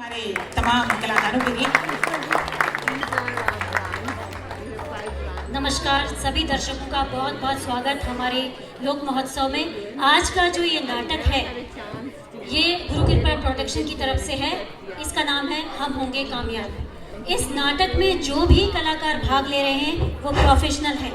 हमारे तमाम कलाकारों के गीत। नमस्कार सभी दर्शकों का बहुत बहुत स्वागत हमारे लोक महोत्सव में। आज का जो ये नाटक है ये गुरु कृपा प्रोडक्शन की तरफ से है। इसका नाम है हम होंगे कामयाब। इस नाटक में जो भी कलाकार भाग ले रहे हैं वो प्रोफेशनल हैं।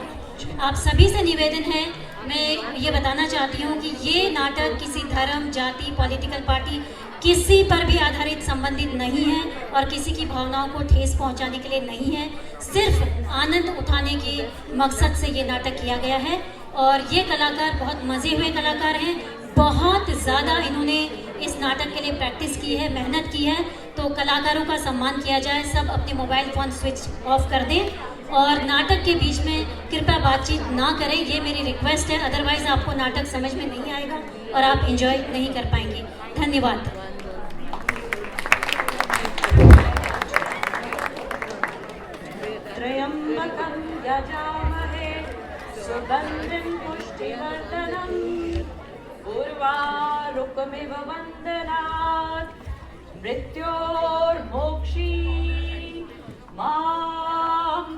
आप सभी से निवेदन है, मैं ये बताना चाहती हूँ कि ये नाटक किसी धर्म, जाति, पॉलिटिकल पार्टी किसी पर भी आधारित संबंधित नहीं है और किसी की भावनाओं को ठेस पहुंचाने के लिए नहीं है। सिर्फ आनंद उठाने के मकसद से ये नाटक किया गया है और ये कलाकार बहुत मज़े हुए कलाकार हैं। बहुत ज़्यादा इन्होंने इस नाटक के लिए प्रैक्टिस की है, मेहनत की है। तो कलाकारों का सम्मान किया जाए, सब अपने मोबाइल फ़ोन स्विच ऑफ कर दें और नाटक के बीच में कृपया बातचीत ना करें, ये मेरी रिक्वेस्ट है। अदरवाइज़ आपको नाटक समझ में नहीं आएगा और आप एंजॉय नहीं कर पाएंगे। धन्यवाद। त्र्यम्बकं यजामहे सुगन्धिं पुष्टिवर्धनं उर्वारुकमिव वन्दनात् मृत्योर्मोक्षी मामृतात्।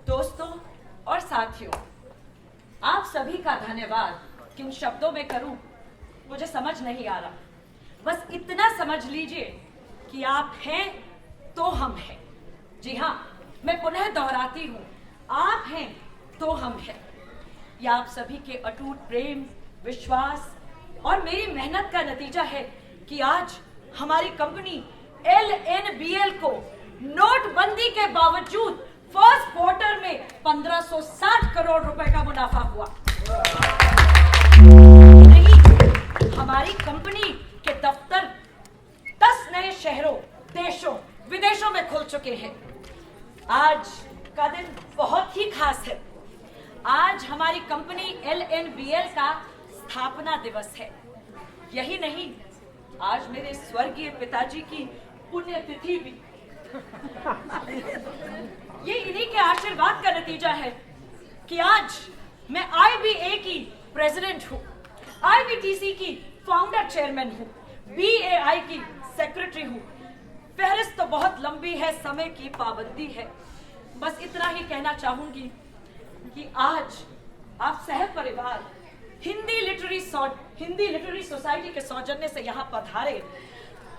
दोस्तों और साथियों, आप सभी का धन्यवाद किन शब्दों में करूं मुझे समझ नहीं आ रहा। बस इतना समझ लीजिए कि आप हैं तो हम हैं। जी हाँ, मैं पुनः दोहराती हूं, आप हैं तो हम हैं। यह आप सभी के अटूट प्रेम, विश्वास और मेरी मेहनत का नतीजा है कि आज हमारी कंपनी LNBL को नोटबंदी के बावजूद फर्स्ट क्वार्टर में 1560 करोड़ रुपए का मुनाफा हुआ। नहीं, हमारी कंपनी के दफ्तर 10 नए शहरों, देशों, विदेशों में खुल चुके हैं। आज का दिन बहुत ही खास है। आज हमारी कंपनी LNBL का स्थापना दिवस है। यही नहीं, आज मेरे स्वर्गीय पिताजी की पुण्यतिथि भी। ये इन्हीं के आशीर्वाद का नतीजा है कि आज मैं IBA की प्रेसिडेंट हूँ, IBTC की फाउंडर चेयरमैन हूँ, BAI की सेक्रेटरी हूँ। फहरिस्त तो बहुत लंबी है, समय की पाबंदी है। बस इतना ही कहना चाहूंगी कि आज आप सह परिवार हिंदी लिटरेरी सोसाइटी के सौजन्य से यहाँ पधारे।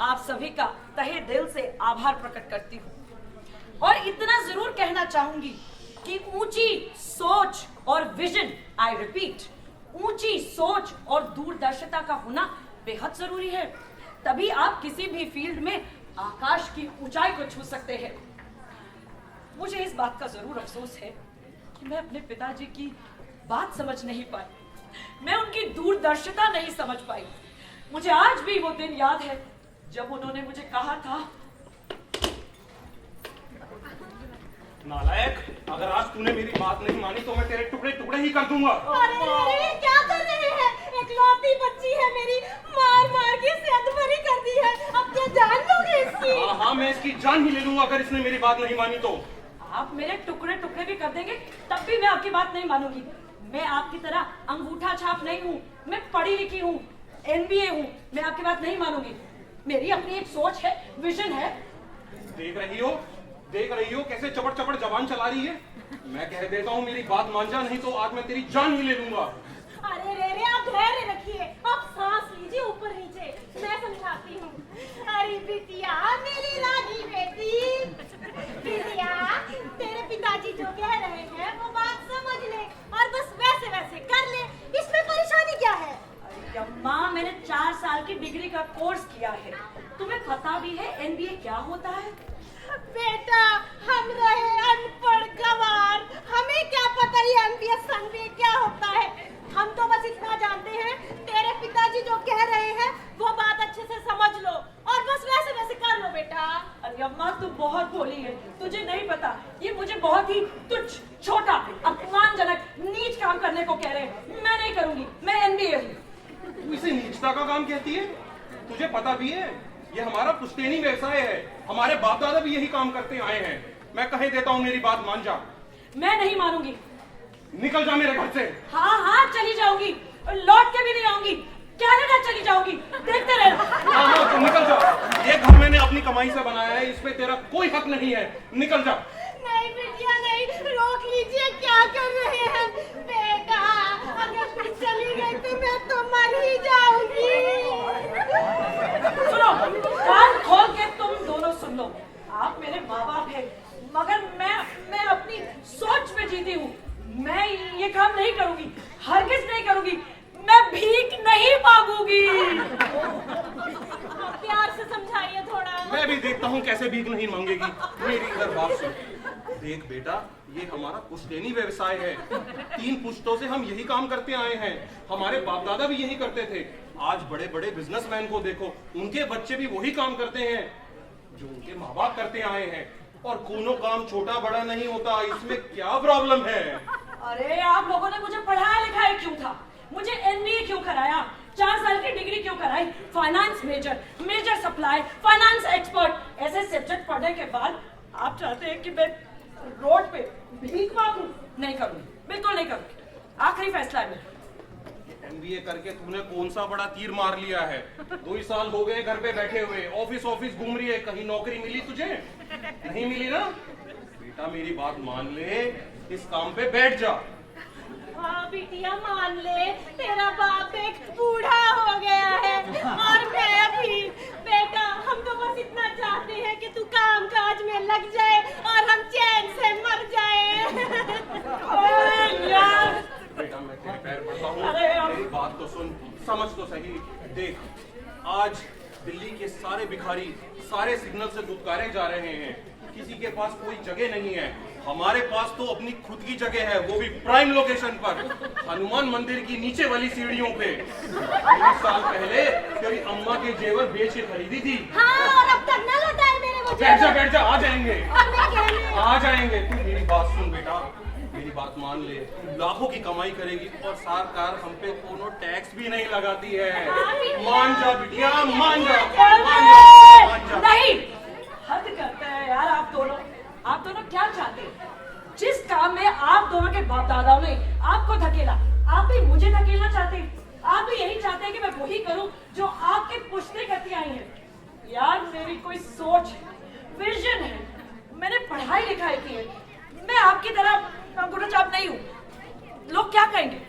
आप सभी का तहे दिल से आभार प्रकट करती हूँ और इतना जरूर कहना चाहूंगी कि ऊंची सोच और विजन, आई रिपीट, ऊंची सोच और दूरदर्शिता का होना बेहद जरूरी है। तभी आप किसी भी फील्ड में आकाश की ऊंचाई को छू सकते हैं। मुझे इस बात का जरूर अफसोस है कि मैं अपने पिताजी की बात समझ नहीं पाई, मैं उनकी दूरदर्शिता नहीं समझ पाई। मुझे आज भी वो दिन याद है जब उन्होंने मुझे कहा था, नालायक, अगर आज तूने मेरी बात नहीं मानी तो मैं तेरे टुकड़े टुकड़े ही कर दूंगा। अरे क्या कर रहे हैं? इकलौती बच्ची है मेरी, मार मार के सेहत भरी कर दी है। अब क्या जान लोगे इसकी? हाँ, मैं इसकी जान ही ले लूंगा अगर इसने मेरी बात नहीं मानी तो। आप मेरे टुकड़े टुकड़े भी कर देंगे तब भी मैं आपकी बात नहीं मानूंगी। मैं आपकी तरह अंगूठा छाप नहीं हूँ, मैं पढ़ी लिखी हूँ, MBA हूँ। मैं आपकी बात नहीं मानूंगी। मेरी अपनी एक सोच है, विजन है। देख रही हो कैसे चपड़ चपड़ जबान चला रही है। मैं कह देता हूँ मेरी बात मान जा, नहीं तो आज मैं तेरी जान ही ले लूंगा। अरे रे आप धैर्य रखिए, आप सांस लीजिए ऊपर नीचे, मैं समझाती हूँ। अरे बिटिया, मेरी रानी बेटी, बिटिया, तेरे पिताजी जो कह रहे हैं वो बात समझ ले और बस वैसे वैसे कर ले। इसमें परेशानी क्या है? अम्मा, मैंने 4 साल की डिग्री का कोर्स किया है। तुम्हें पता भी है MBA क्या होता है? बेटा, हम रहे अनपढ़ गंवार, हमें क्या पता ये MBA संबीए क्या होता है। हम तो बस इतना जानते हैं, तेरे पिताजी जो कह रहे हैं वो बात अच्छे से समझ लो और बस वैसे वैसे कर लो बेटा। अरे अम्मा, तू बहुत भोली है, तुझे नहीं पता ये मुझे बहुत ही तुच्छ, छोटा, अपमानजनक, नीच काम करने को कह रहे हैं। मैं नहीं करूंगी, मैं MBA हूँ। तू इसे नीचता का काम कहती है? तुझे पता भी है ये हमारा पुश्तैनी व्यवसाय है, हमारे बाप दादा भी यही काम करते आए हैं। मैं कहे देता हूँ, मेरी बात मान जा। मैं नहीं मानूंगी। निकल जा मेरे घर से। हाँ हाँ चली जाऊंगी, लौट के भी नहीं आऊंगी, कनाडा चली जाऊंगी, देखते रहना। हाँ हाँ तू निकल जा, ये घर मैंने अपनी कमाई से बनाया है, इस पे तेरा कोई हक नहीं है, निकल जा। नहीं बिटिया नहीं, रोक लीजिए, क्या कर रहे हैं बेटा? अगर तू चली गई तो मैं तो मर ही जाऊंगी। सुनो, कान खोल के तुम दोनों सुन लो। आप मेरे माँ बाप हैं, मगर मैं अपनी सोच में जीती हूँ। मैं ये काम नहीं करूंगी, हरगिज नहीं करूंगी। मैं भीख नहीं मांगूंगी। आप प्यार से समझाइए थोड़ा। मैं भी देखता हूँ कैसे भीख नहीं मांगेगी। मेरी इधर बात सुन। देख बेटा, ये हमारा पुश्तैनी व्यवसाय है, 3 पुश्तों से हम यही काम करते आए हैं। हमारे बाप दादा भी यही करते थे। आज बड़े बड़े बिजनेसमैन को देखो, उनके बच्चे भी वही काम करते हैं जो उनके माँ बाप करते आए हैं। और कोनो काम छोटा बड़ा नहीं होता, इसमें क्या प्रॉब्लम है? अरे आप लोगों ने मुझे पढ़ाया लिखाया क्यों था? मुझे MBA क्यों कराया? 4 साल की डिग्री क्यों कराई? Finance major supply, finance expert, ऐसे सब्जेक्ट पढ़ने के बाद आप चाहते हैं कि मैं रोड पे भीख मांगूं? नहीं करूंगी, बिल्कुल नहीं करूंगी। आखिरी फैसला है मेरा। MBA करके तूने कौन सा बड़ा तीर मार लिया है? 2 ही साल हो गए घर पे बैठे हुए, ऑफिस घूम रही है, कहीं नौकरी मिली तुझे? नहीं मिली ना? बेटा मेरी बात मान ले, इस काम पे बैठ जा। हाँ बिटिया मान ले, तेरा बाप एक बूढ़ा हो गया है और मैं भी। बेटा हम तो बस इतना चाहते हैं कि तू काम काज में लग जाए और हम चैन से मर जाए। अरे यार, बेटा मैं तेरे पैर पड़ता हूँ, अरे मेरी बात तो सुन, समझ तो सही। देख, आज दिल्ली के सारे भिखारी सारे सिग्नल से दुत्कारे जा रहे हैं, किसी के पास कोई जगह नहीं है। हमारे पास तो अपनी खुद की जगह है, वो भी प्राइम लोकेशन पर, हनुमान मंदिर की नीचे वाली सीढ़ियों पे। 20 साल पहले तेरी अम्मा के जेवर बेच के खरीदी थी। हाँ और अब तक न लौटाए मेरे वो बैठ जा, आ जाएंगे, आ जाएंगे। तू मेरी बात सुन बेटा, मेरी बात मान ले, लाखों की कमाई करेगी और सरकार हम पे कोनो टैक्स भी नहीं लगाती है। मान जा बिटिया, मान जा, मान जा। नहीं, हद करते हैं यार आप दोनों। आप दोनों क्या चाहते हैं? जिस काम में आप दोनों के बाप दादाओं ने आपको धकेला, आप भी मुझे धकेलना चाहते हैं। आप भी यही चाहते हैं कि मैं वही करूं जो आपके पुश्तें करती आई हैं। यार मेरी कोई सोच है, विजन है, मैंने पढ़ाई लिखाई की है। मैं आपकी तरह गुरुचाप नहीं हूँ। लोग क्या कहेंगे?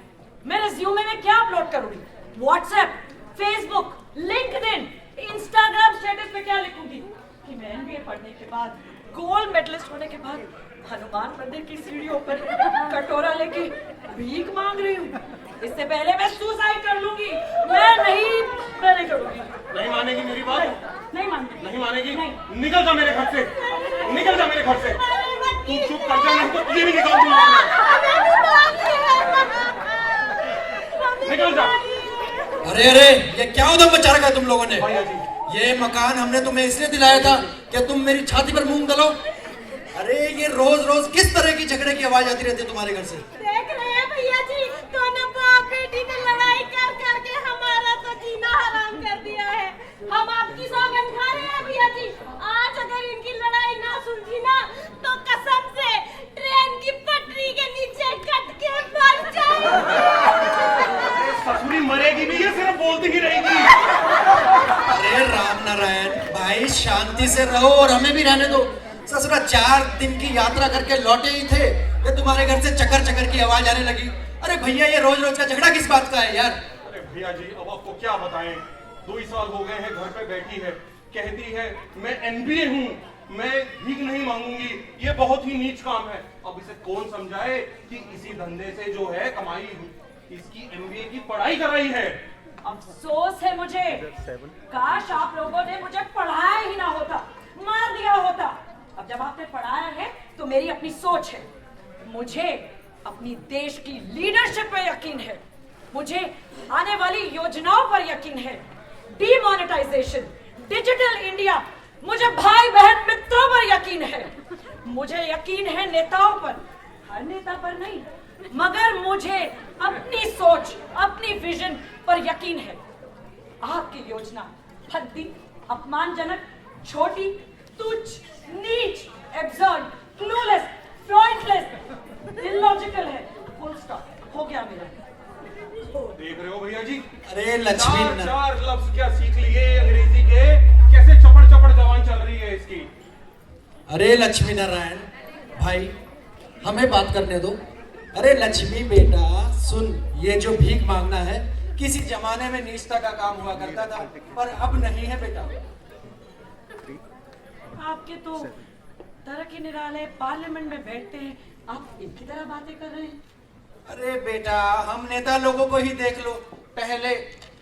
मैं रिज्यूमे में क्या अपलोड करूंगी? WhatsApp, Facebook, LinkedIn, Instagram status पे क्या लिखूंगी कि मैं MBA पढ़ने के बाद, गोल्ड मेडलिस्ट होने के बाद हनुमान मंदिर की सीढ़ियों पर कटोरा लेके भीख मांग रही हूँ। इससे पहले मैं सुसाइड कर लूंगी। मैं नहीं करूंगी। नहीं मानेगी मेरी बात? नहीं मानती। नहीं मानेगी? नहीं। निकल जा मेरे घर से, निकल जा मेरे घर से। तू चुप कर जा, नहीं तो तुझे भी निकाल दूंगा मैं। निकल जा। अरे ये क्या उधम मचा रखा है तुम लोगों ने? भैया जी, ये मकान हमने तुम्हें इसलिए दिलाया था कि तुम मेरी छाती पर मूंग दलो। अरे ये रोज रोज किस तरह की झगड़े की आवाज आती रहती है तुम्हारे घर से? देख रहे हैं भैया जी, दोनों बाप बेटी ने लड़ाई कर करके हमारा तो जीना हराम कर दिया है। हम आपकी सौगंध खा रहे हैं भैया जी, आज अगर इनकी लड़ाई ना सुलझी ना तो कसम से ट्रेन की पटरी के नीचे कट के मर जाएंगे। ससुरी मरेगी भी, ये सिर्फ बोलती ही रहेगी। अरे राम नारायण भाई, शांति से रहो और हमें भी रहने दो। ससुरा 4 दिन की यात्रा करके लौटे ही थे कि तुम्हारे घर से चकर की आवाज आने लगी। अरे भैया ये रोज रोज का झगड़ा किस बात का है यार? अरे भैया जी, अब आपको क्या बताएं, 2 ही साल हो गए हैं घर पे बैठी है, कहती है मैं MBA हूँ, मैं भीख नहीं मांगूंगी, ये बहुत ही नीच काम है। अब इसे कौन समझाए कि इसी धंधे से जो है कमाई, इसकी MBA की पढ़ाई कराई है। अफसोस है मुझे, काश आप लोगों ने मुझे पढ़ाया ही ना होता, मार दिया होता। अब जब आपने पढ़ाया है तो मेरी अपनी सोच है, मुझे अपनी देश की लीडरशिप पर यकीन है, मुझे आने वाली योजनाओं पर यकीन है, डीमोनेटाइजेशन, डिजिटल इंडिया, मुझे भाई बहन मित्रों पर यकीन है, मुझे यकीन है नेताओं पर, हर नेता पर नहीं, मगर मुझे अपनी सोच, अपनी विजन पर यकीन है। आपकी योजना भद्दी, अपमानजनक, छोटी, तुच्छ, नीच, एब्सर्ड, क्लूलेस, पॉइंटलेस, इलॉजिकल है। फुल स्टॉप, हो गया मेरा। देख रहे हो भैया जी, अरे लक्ष्मी चार चार लफ्ज क्या सीख लिए अंग्रेजी के, कैसे चपड़ चपड़ जबान चल रही है इसकी। अरे लक्ष्मी नारायण भाई, हमें बात करने दो। अरे लक्ष्मी बेटा सुन, ये जो भीख मांगना है किसी जमाने में नीचता का काम हुआ करता था, पर अब नहीं है बेटा। आपके तो तरह के निराले पार्लियामेंट में बैठते हैं, आप इनकी तरह बातें कर रहे हैं। अरे बेटा, हम नेता लोगों को ही देख लो, पहले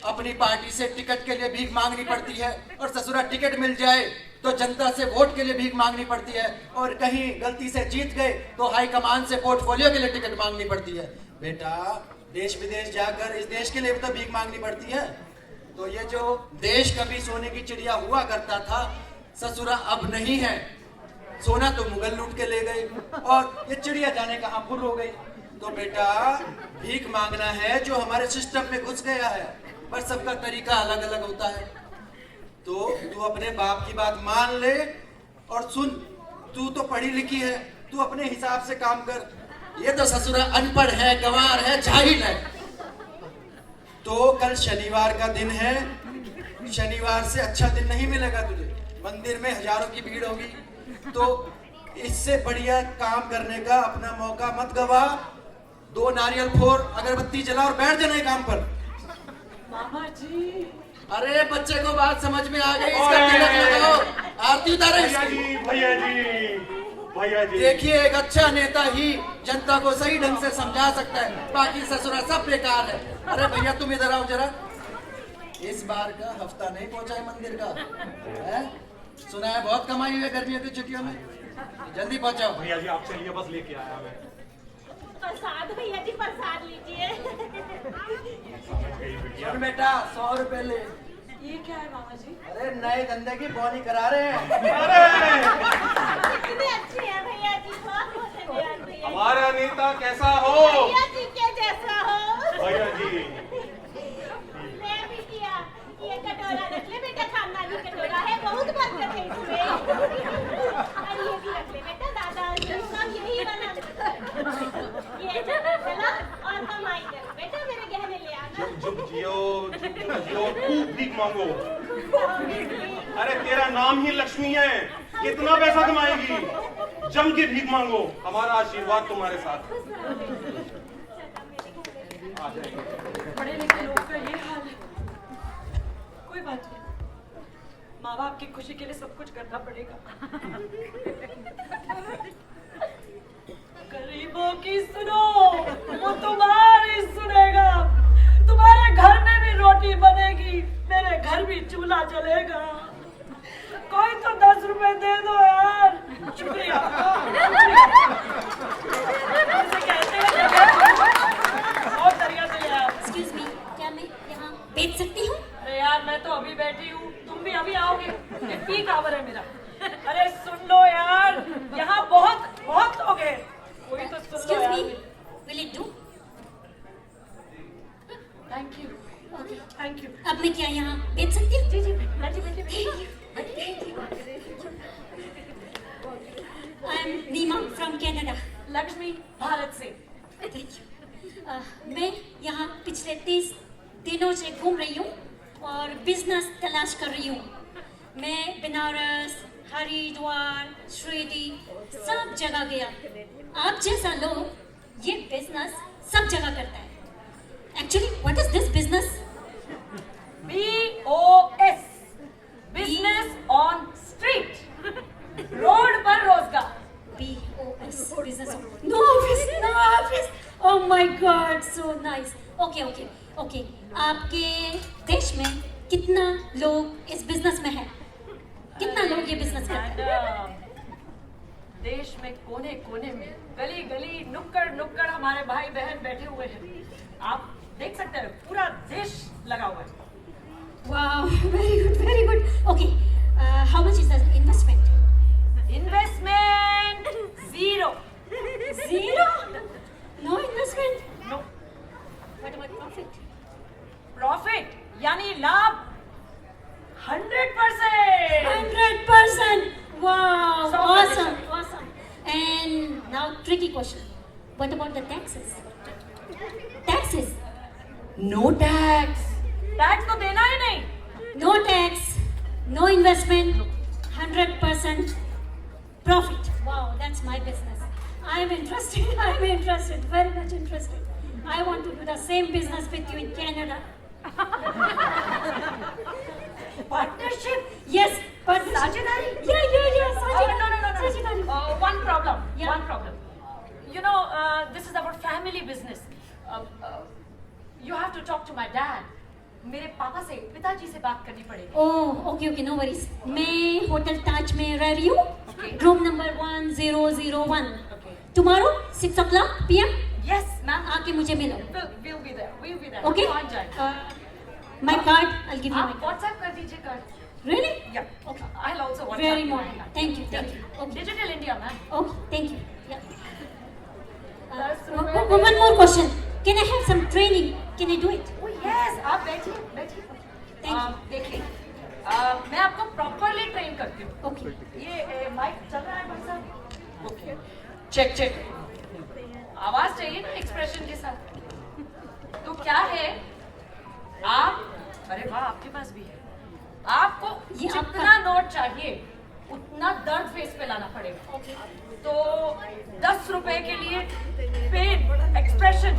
अपनी पार्टी से टिकट के लिए भीख मांगनी पड़ती है, और ससुरा टिकट मिल जाए तो जनता से वोट के लिए भीख मांगनी पड़ती है, और कहीं गलती से जीत गए तो हाईकमान से पोर्टफोलियो के लिए टिकट मांगनी पड़ती है। बेटा देश विदेश जाकर इस देश के लिए भी तो भीख मांगनी पड़ती है। तो ये जो देश कभी सोने की चिड़िया हुआ करता था, ससुरा अब नहीं है। सोना तो मुगल लूट के ले गए, और ये चिड़िया जाने कहां फुर हो गई। तो बेटा भीख मांगना है जो हमारे सिस्टम में घुस गया है, पर सबका तरीका अलग अलग होता है। तो तू अपने बाप की बात मान ले, और सुन, तू तो पढ़ी लिखी है, तू अपने हिसाब से काम कर। ये तो ससुरा अनपढ़ है, गंवार है, जाहिल है। तो कल शनिवार का दिन है, शनिवार से अच्छा दिन नहीं मिलेगा तुझे। मंदिर में हजारों की भीड़ होगी, तो इससे बढ़िया काम करने का अपना मौका मत गवा। 2 नारियल फोड़, अगरबत्ती जला और बैठ जाना काम पर। मामा जी, अरे बच्चे को बात समझ में आ गई, इसका तिलक लगाओ, आरती उतारो भैया इसकी। जी, भैया जी, भैया जी। देखिए एक अच्छा नेता ही जनता को सही ढंग से समझा सकता है, बाकी ससुरा सब बेकार है। अरे भैया तुम इधर आओ जरा। इस बार का हफ्ता नहीं पहुंचा है मंदिर का, है? सुना है बहुत कमाई हुई है गर्मियों की छुट्टियों में, जल्दी पहुंचाओ। भैया जी आप चलिए, बस लेके आया मैं। प्रसाद भैया जी, प्रसाद लीजिए। और बेटा 100 रुपए ले। ये क्या है मामा जी? अरे नए धंधे की बोनी करा रहे हैं। कितने अच्छे हैं भैया जी, बहुत बहुत धन्यवाद भैया जी। हमारा नेता कैसा हो? भैया जी के जैसा हो। भैया जी मैं भी किया, ये कटोरा रख ले बेटा, खानदानी कटोरा है, बहुत बरकत है इसमें। और ये भी रख ले बेटा, दादा सब यही बना। ये चला, और कमाई कर बेटा, मेरे गहने ले आना। जुग जियो, जुग जियो, खूब भीख मांगो। अरे तेरा नाम ही लक्ष्मी है, कितना पैसा कमाएगी? जम के भीख मांगो, हमारा आशीर्वाद तुम्हारे साथ। आ जाएंगे। पढ़े लिखे लोग का ये हाल है। कोई बात नहीं, माँ बाप की खुशी के लिए सब कुछ करना पड़ेगा। गरीबों की सुनो, वो तुम्हारी सुनेगा। तुम्हारे घर में भी रोटी बनेगी, मेरे घर भी चूल्हा जलेगा। कोई तो 10 रुपए दे दो यार। शुक्रिया। जैसे कहते हैं बहुत दरिया से यार। एक्सक्यूज मी, क्या मैं यहाँ बैठ सकती हूँ? अरे यार मैं तो अभी बैठी हूँ, तुम भी अभी आओगे? ये पीक आवर है मेरा। अरे सुन लो यार, यहाँ बहुत बहुत लोग हैं, कोई तो सुन लो एक्सक्यूज यार। Me, will it do? Thank you, okay, thank you. अब मैं क्या यहाँ बैठ सकती हूँ? जी जी, बैठिए बैठिए thank you. I am Neema from Canada. Lakshmi Bharat से। Thank you. मैं यहाँ पिछले 30 दिनों से घूम रही हूँ और बिजनेस तलाश कर रही हूँ। मैं बनारस, हरिद्वार, श्रीदी सब जगह गया। आप जैसा लोग ये बिजनेस सब जगह करता है। Actually what is this business? BOS, business on street, road पर रोजगार। BOS, business. No office, no office. Oh my God, so nice. Okay, okay, okay. आपके देश में कितना लोग इस बिजनेस में है? कितना लोग ये बिजनेस करते हैं? मैडम, देश में कोने कोने में, गली गली, नुक्कड़ नुक्कड़ हमारे भाई बहन बैठे हुए हैं। आप देख सकते हैं, पूरा देश लगा हुआ है। Wow, very good, very good. Okay, how much is the investment? Investment zero. Zero? No investment? No What about profit? Profit यानी लाभ 100%। 100%. Wow, So awesome, awesome. And And now tricky question. What about the taxes? Taxes. No tax, tax तो देना ही नहीं। No tax, no investment, 100% profit. Wow, that's my business. I'm interested. I'm interested. Very much interested. I want to do the same business with you in Canada. Partnership, Yes, but साझेदारी। yeah. No. Sajedari. One problem. Yeah. One problem. You know, this is our family business. You have to talk to my dad. मेरे पापा से, पिताजी से बात करनी पड़ेगी। Oh, okay, no worries. मैं होटल ताज में रह रही हूँ. Okay. Room number 1001. Okay. Tomorrow 6 o'clock PM. Yes, ma'am. आके मुझे मिलो. We'll be there. We'll be there. Okay. कौन जाए? My card. I'll give you my आप card. WhatsApp कर दीजिए card. Really? Yeah. Okay. I'll also WhatsApp. Very you modern. my card. Thank you. Yeah. Okay. Digital India, ma'am. Okay. Thank you. Yeah. That's One more question. Can I have some training? Can I do it? Oh yes, आप बैठिए। Thank you. देखिए, मैं आपको properly train करती हूँ। Okay. ये mic चल रहा है भाई साहब? ओके। चेक। आवाज चाहिए ना एक्सप्रेशन के साथ। तो क्या है? आप, अरे वाह, आपके पास भी है। आपको ये जितना नोट चाहिए उतना दर्द फेस पे लाना पड़ेगा। तो 10 रुपए के लिए पेन एक्सप्रेशन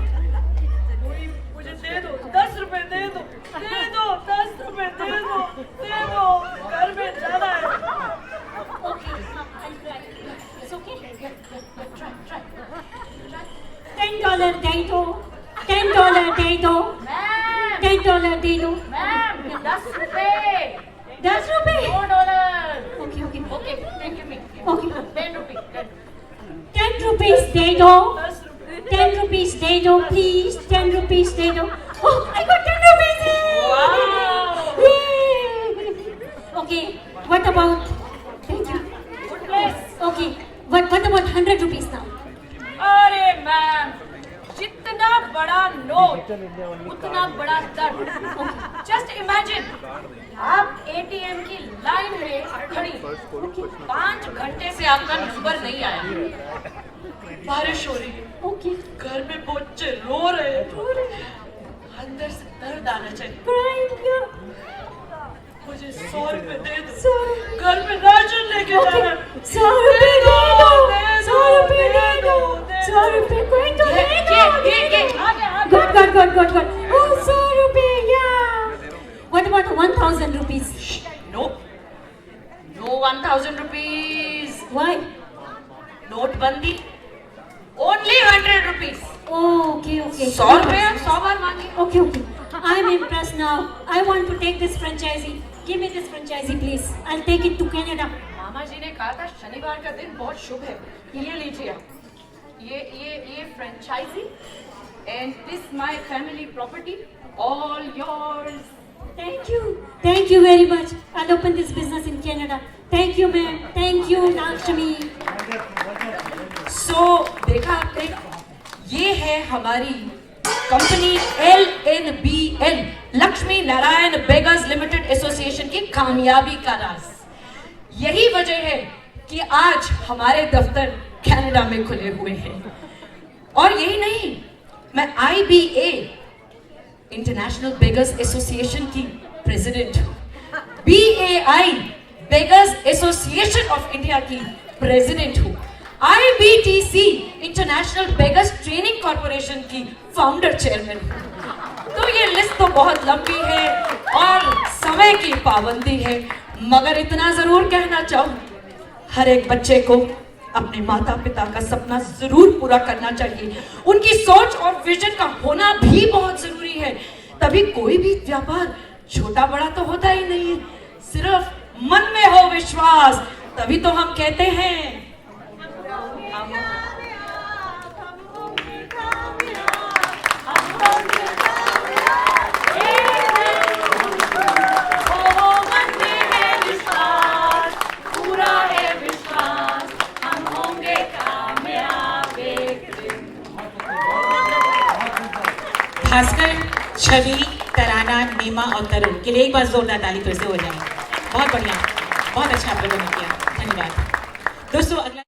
मुझे दे दो, 10 रुपए दे दो, 10 रुपए दे दो, घर में जाना है। Okay. I'll try. It's okay. Try. $10 दे दो. $10 दे दो. मैम, $10 दे दो. मैम, 10 रुपए, 10 रुपए. $2। Okay. Okay, thank you me. Okay. 10 रुपए, 10 rupees दे दो. 10 रुपए। 10 rupees दे दो, please. 10 rupees दे दो. Oh, I got 10 rupees. Wow. Yay. Okay. What about? Thank you. Good place. Okay. What about 100 rupees now? अरे मैम, जितना बड़ा नोट उतना बड़ा दर्द। जस्ट इमेजिन, आप एटीएम की लाइन में खड़ी, 5 घंटे से आपका नंबर नहीं आया, बारिश हो रही है, Okay. घर में बच्चे रो रहे हैं, अंदर से दर्द आना चाहिए। Crying. मुझे 100 रुपए दे दो, 100 रुपए. घर में राशन लेके जाना है। 100 रुपए दे दो. 100 रुपए दे दो. 100 रुपए कोई तो दे दो. Good. Oh, 100 रुपए. Yeah. What about 1,000 rupees? No 1000 rupees, Why? नोटबंदी, only 100 rupees। Oh, okay. 100 रुपए आप 100 बार मांगे। Okay. I'm impressed now. I want to take this franchisee. Give me this franchisee, please. I'll take it to Canada. मामा जी ने कहा था शनिवार का दिन बहुत शुभ है। ये लीजिए आप, ये franchise, and this my family property, all yours. Thank you very much. I'll open this business in Canada. Thank you, ma'am. Thank you, Lakshmi. सो देखा आपने, ये है हमारी company LNBL, Lakshmi Narayan beggars limited association की कामयाबी का राज। यही वजह है कि आज हमारे दफ्तर कनाडा में खुले हुए हैं। और यही नहीं, मैं IBA इंटरनेशनल बेगर्स एसोसिएशन की प्रेसिडेंट हूँ, BAI beggars association of India की प्रेसिडेंट हूँ, IBTC international beggars training corporation की फाउंडर चेयरमैन हूँ। तो ये लिस्ट तो बहुत लंबी है और समय की पाबंदी है, मगर इतना जरूर कहना चाहूँ, हर एक बच्चे को अपने माता पिता का सपना जरूर पूरा करना चाहिए। उनकी सोच और विजन का होना भी बहुत जरूरी है, तभी कोई भी व्यापार छोटा बड़ा तो होता ही नहीं है। सिर्फ मन में हो विश्वास, तभी तो हम कहते हैं भास्कर, छवि, तराना, नीमा और तरुण के लिए एक बार जोरदार ताली फिर से हो जाए। बहुत बढ़िया, बहुत अच्छा आप लोगों ने किया, धन्यवाद दोस्तों। अगला